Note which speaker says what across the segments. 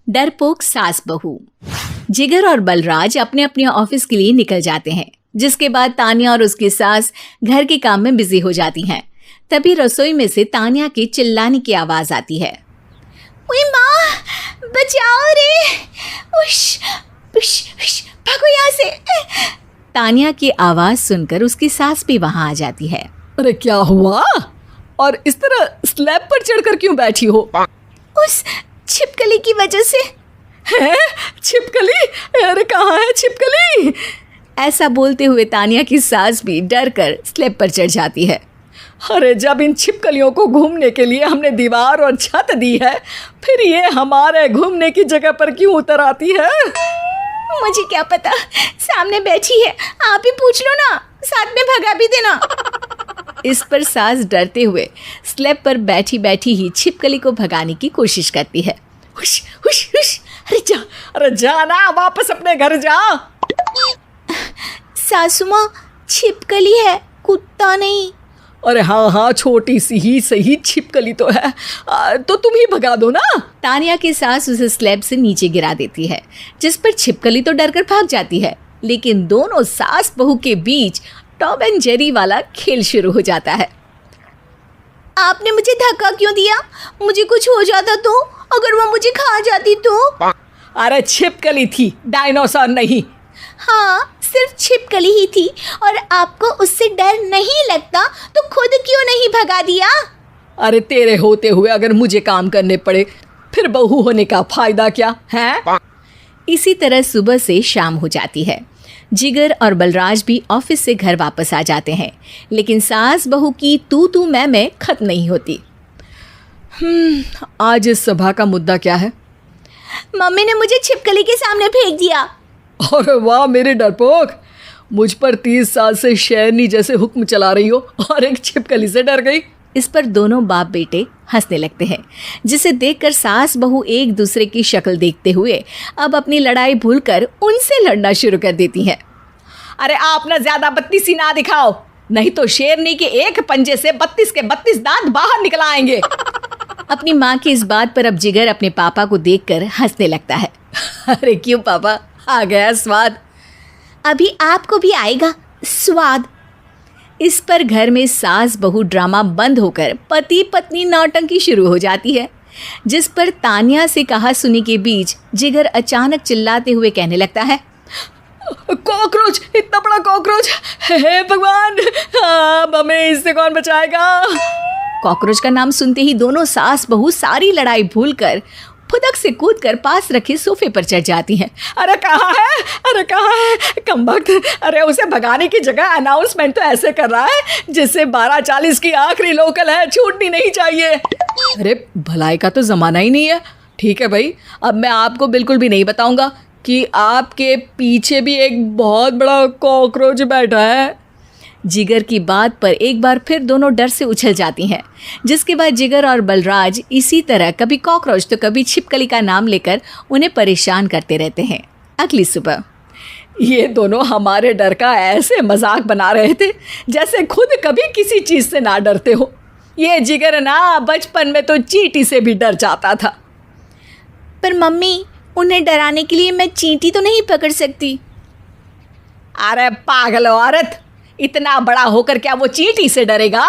Speaker 1: डरपोक सास बहू। जिगर और बलराज अपने अपने ऑफिस के लिए निकल जाते हैं, जिसके बाद तानिया और उसकी सास घर के काम में बिजी हो जाती हैं। तभी रसोई में से तानिया के चिल्लाने की आवाज आती है। ओए माँ, बचाओ रे, उश, उश, उश, भागो यहाँ से। तानिया की आवाज सुनकर उसकी सास भी वहां आ जाती है।
Speaker 2: अरे क्या हुआ? और इस तरह स्लैब पर चढ़कर क्यों बैठी हो?
Speaker 1: उस छिपकली की वजह से।
Speaker 2: है? छिपकली? अरे कहाँ है छिपकली?
Speaker 1: ऐसा बोलते हुए तानिया की सास भी डर कर स्लैब पर चढ़ जाती है।
Speaker 2: अरे जब इन छिपकलियों को घूमने के लिए हमने दीवार और छत दी है, फिर ये हमारे घूमने की जगह पर क्यों उतर आती है?
Speaker 1: मुझे क्या पता, सामने बैठी है, आप ही पूछ लो ना, साथ में भगा भी देना। इस पर सास डरते हुए स्लैब पर बैठी बैठी ही छिपकली को भगाने की कोशिश करती है।
Speaker 2: हुश, हुश, हुश, अरे जा ना, वापस अपने घर जा।
Speaker 1: सासू माँ, छिपकली है, कुत्ता नहीं।
Speaker 2: अरे हाँ, छोटी सी ही सही छिपकली तो है, तो तुम ही भगा दो ना।
Speaker 1: तानिया की सास उसे स्लैब से नीचे गिरा देती है, जिस पर छिपकली तो डरकर भाग जाती है। लेकिन दोनों सास बहू के बीच टॉम एंड जेरी वाला खेल शुरू हो जाता है। आपने मुझे धक्का क्यों दिया? मुझे कुछ हो जाता तो? अगर वो मुझे खा जाती तो?
Speaker 2: अरे छिपकली थी, डायनासोर नहीं।
Speaker 1: हाँ, सिर्फ छिपकली ही थी, और आपको उससे डर नहीं लगता तो खुद क्यों नहीं भगा दिया?
Speaker 2: अरे तेरे होते हुए अगर मुझे काम करने पड़े, फिर बहू होने का फायदा क्या है?
Speaker 1: इसी तरह सुबह से शाम हो जाती है। जिगर और बलराज भी ऑफिस से घर वापस आ जाते हैं, लेकिन सास बहू की तू मैं खत्म नहीं होती।
Speaker 2: आज इस सभा का मुद्दा क्या है?
Speaker 1: मम्मी ने मुझे छिपकली के सामने फेंक दिया।
Speaker 2: अरे वाह मेरे डरपोक, मुझ पर 30 साल से शेरनी जैसे हुक्म चला रही हो और एक छिपकली से डर गई।
Speaker 1: इस पर दोनों बाप बेटे हंसने लगते हैं, जिसे देखकर सास बहू एक दूसरे की शक्ल देखते हुए अब अपनी लड़ाई भूलकर उनसे लड़ना शुरू कर देती हैं।
Speaker 2: अरे आप ना ज्यादा बत्तीसी ना दिखाओ, नहीं तो शेरनी के एक पंजे से 32 के 32 दांत बाहर निकल आएंगे।
Speaker 1: अपनी माँ की इस बात पर अब जिगर अपने पापा को देखकर हंसने लगता है।
Speaker 2: अरे क्यों पापा, आ गया स्वाद।
Speaker 1: अभी आपको भी आएगा स्वाद। इस पर घर में सास बहू ड्रामा बंद होकर पति पत्नी नौटंकी शुरू हो जाती है, जिस पर तानिया से कहा सुनी के बीच जिगर अचानक चिल्लाते हुए कहने लगता है।
Speaker 2: कॉकरोच, इतना बड़ा कॉकरोच, हे भगवान, अब हमें इससे कौन बचाएगा?
Speaker 1: कॉकरोच का नाम सुनते ही दोनों सास बहू सारी लड़ाई भूलकर फुदक से कूदकर पास रखे सोफे पर चढ़ जाती हैं।
Speaker 2: अरे कहाँ है, अरे कहाँ है कमबख्त? अरे उसे भगाने की जगह अनाउंसमेंट तो ऐसे कर रहा है जिससे 12:40 की आखिरी लोकल है, छूटनी नहीं चाहिए। अरे भलाई का तो ज़माना ही नहीं है। ठीक है भाई, अब मैं आपको बिल्कुल भी नहीं बताऊंगा कि आपके पीछे भी एक बहुत बड़ा कॉकरोच बैठा है।
Speaker 1: जिगर की बात पर एक बार फिर दोनों डर से उछल जाती हैं, जिसके बाद जिगर और बलराज इसी तरह कभी कॉकरोच तो कभी छिपकली का नाम लेकर उन्हें परेशान करते रहते हैं। अगली सुबह
Speaker 2: ये दोनों हमारे डर का ऐसे मजाक बना रहे थे जैसे खुद कभी किसी चीज़ से ना डरते हो। ये जिगर ना बचपन में तो चींटी से भी डर जाता था।
Speaker 1: पर मम्मी, उन्हें डराने के लिए मैं चींटी तो नहीं पकड़ सकती।
Speaker 2: अरे पागल औरत, इतना बड़ा होकर क्या वो चींटी से डरेगा?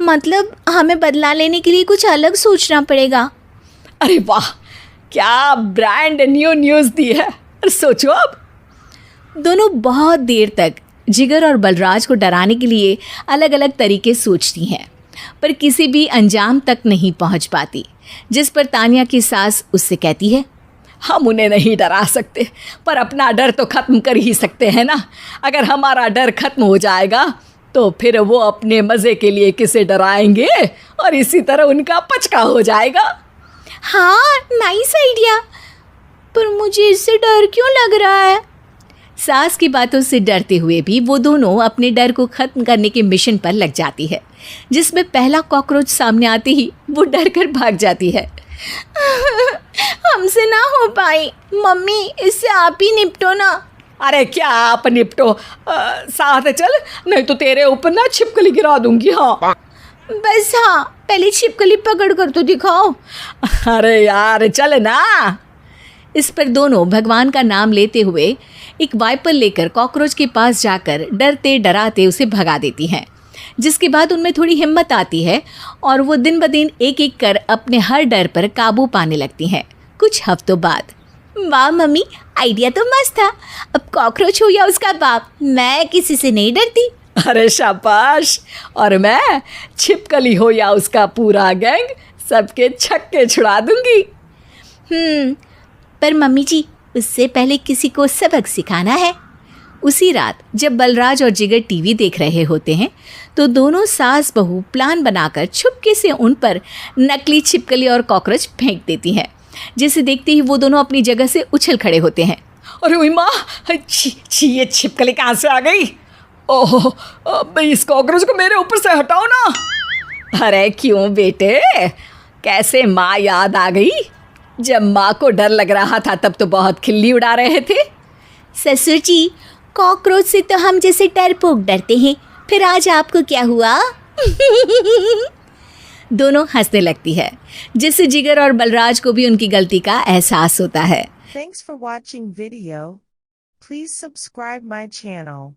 Speaker 1: मतलब हमें बदला लेने के लिए कुछ अलग सोचना पड़ेगा।
Speaker 2: अरे वाह, क्या ब्रांड न्यू न्यूज़ दी है। सोचो अब।
Speaker 1: दोनों बहुत देर तक जिगर और बलराज को डराने के लिए अलग अलग तरीके सोचती हैं, पर किसी भी अंजाम तक नहीं पहुंच पाती, जिस पर तानिया की सास उससे कहती है।
Speaker 2: हम उन्हें नहीं डरा सकते, पर अपना डर तो ख़त्म कर ही सकते हैं ना। अगर हमारा डर ख़त्म हो जाएगा तो फिर वो अपने मज़े के लिए किसे डराएंगे और इसी तरह उनका पचका हो जाएगा।
Speaker 1: हाँ, नाइस आइडिया, पर मुझे इससे डर क्यों लग रहा है? सास की बातों से डरते हुए भी वो दोनों अपने डर को ख़त्म करने के मिशन पर लग जाती है, जिसमें पहला कॉकरोच सामने आते ही वो डर कर भाग जाती है। हमसे ना हो पाई मम्मी, इससे आप ही निपटो ना।
Speaker 2: अरे क्या आप निपटो, साथ चल, नहीं तो तेरे ऊपर ना छिपकली गिरा दूंगी। हाँ
Speaker 1: बस, हाँ पहले छिपकली पकड़ कर तो दिखाओ।
Speaker 2: अरे यार चल ना।
Speaker 1: इस पर दोनों भगवान का नाम लेते हुए एक वाइपर लेकर कॉकरोच के पास जाकर डरते डराते उसे भगा देती हैं, जिसके बाद उनमें थोड़ी हिम्मत आती है और वो दिन ब दिन एक एक कर अपने हर डर पर काबू पाने लगती हैं। कुछ हफ्तों बाद, वाह मम्मी, आइडिया तो मस्त था। अब कॉकरोच हो या उसका बाप, मैं किसी से नहीं डरती।
Speaker 2: अरे शाबाश। और मैं छिपकली हो या उसका पूरा गैंग, सबके छक्के छुड़ा दूंगी।
Speaker 1: पर मम्मी जी, उससे पहले किसी को सबक सिखाना है। उसी रात जब बलराज और जिगर टीवी देख रहे होते हैं तो दोनों सास बहू प्लान बनाकर छुपके से उन पर नकली छिपकली और कॉकरोच फेंक देती हैं, जिसे देखते ही वो दोनों अपनी जगह से उछल खड़े होते हैं।
Speaker 2: अरे ओए माँ, छी ये छिपकली कहाँ से आ गई? ओह, अब इस कॉकरोच को मेरे ऊपर से हटाओ ना। अरे क्यों बेटे, कैसे माँ याद आ गई? जब माँ को डर लग रहा था तब तो बहुत खिल्ली उड़ा रहे थे।
Speaker 1: ससुर जी, कॉकरोच से तो हम जैसे डरपोक डरते हैं, फिर आज आपको क्या हुआ? दोनों हंसने लगती है, जिससे जिगर और बलराज को भी उनकी गलती का एहसास होता है।
Speaker 3: Thanks for watching video. Please subscribe my channel.